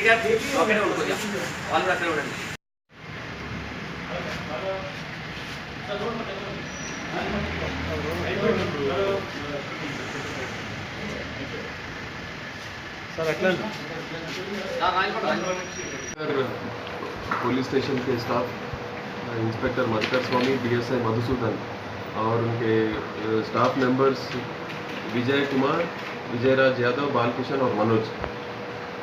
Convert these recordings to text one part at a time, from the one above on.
దిగా ఒకటే ఉంటుంది వాళ్ళు అక్కడ ఉండండి. सर अटल पुलिस स्टेशन के स्टाफ इंस्पेक्टर मधुकर स्वामी, DSI मधुसूदन और उनके स्टाफ मेंबर्स विजय कुमार, विजयराज यादव, बालकिशन और मनोज,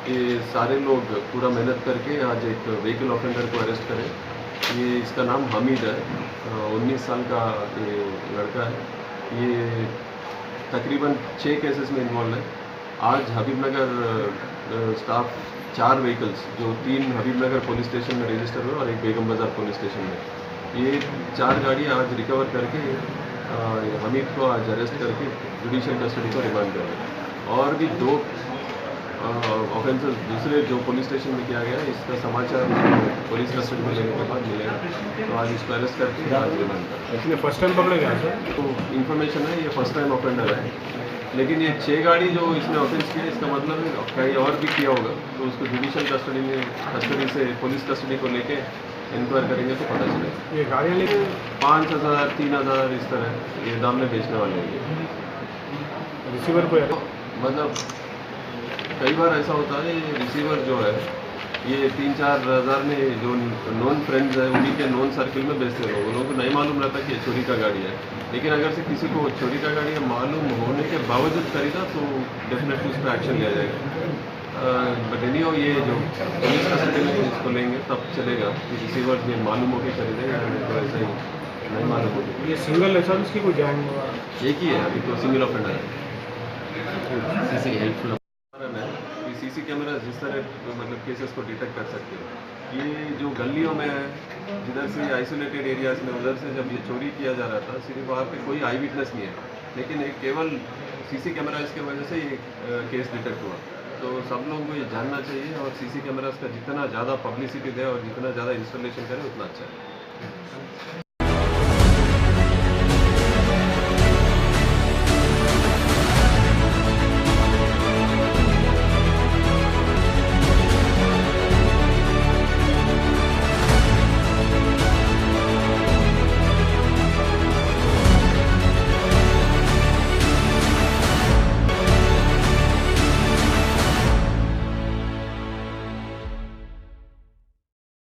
ये सारे लोग पूरा मेहनत करके आज एक व्हीकल ऑफेंडर को अरेस्ट करें। ये इसका नाम हमीद है, 19 साल का ये लड़का है। ये तकरीबन 6 केसेस में इन्वॉल्व है। आज हबीबनगर स्टाफ 4 व्हीकल्स, जो 3 हबीबनगर पुलिस स्टेशन में रजिस्टर हुए और एक बेगम बाज़ार पुलिस स्टेशन में, ये 4 गाड़ियाँ आज रिकवर करके हमीद को आज अरेस्ट करके जुडिशियल कस्टडी को रिमांड कर रहे हैं। और भी 2 ऑफेंसेस दूसरे जो पुलिस स्टेशन में किया गया, इसका समाचार पुलिस कस्टडी में लेने के बाद मिलेगा, तो आज इसको अरेस्ट करके आज रिमांड कर रहे हैं। इसने फर्स्ट टाइम पकड़े गया सर? तो इन्फॉर्मेशन है ये फर्स्ट टाइम ऑफेंडर है, लेकिन ये 6 गाड़ी जो इसने ऑफेंस किया, इसका मतलब है कहीं और भी किया होगा, तो उसको जुडिशियल कस्टडी से पुलिस कस्टडी को लेके इंक्वायर करेंगे तो पता चलेगा। ये गाड़ियाँ लेके 5,000 3,000 इस तरह ये दाम में बेचने वाले हैं। रिसीवर को मतलब कई बार ऐसा होता है, ये रिसीवर जो है ये 3-4 हज़ार में जो नॉन फ्रेंड्स है उन्हीं के नॉन सर्किल में बेचते लोग, उन लोगों को नहीं मालूम रहता कि ये चोरी का गाड़ी है। लेकिन अगर से किसी को चोरी का गाड़ी है मालूम होने के बावजूद खरीदा तो डेफिनेटली उस पर एक्शन लिया जाएगा। बट एनी हो, ये जो पुलिस कस्टडी में इसको लेंगे तब चलेगा कि रिसीवर ये मालूम हो के खरीदे या तो ऐसा ही नहीं मालूम हो। ये सिंगल लाइसेंस की कोई गैंग एक ही है अभी तो, सिंगल ऑफेंडर है। सीसी हेल्पफुल सीसी कैमरा जिस तरह मतलब केसेस को डिटेक्ट कर सकते हो, ये जो गलियों में है, जिधर से आइसोलेटेड एरियाज में, उधर से जब ये चोरी किया जा रहा था, सिर्फ वहाँ पे कोई आई विटनेस नहीं है, लेकिन एक केवल सीसी कैमराज की वजह से ये केस डिटेक्ट हुआ। तो सब लोगों को ये जानना चाहिए और सीसी कैमराज का जितना ज़्यादा पब्लिसिटी दे और जितना ज़्यादा इंस्टॉलेशन करें उतना अच्छा है।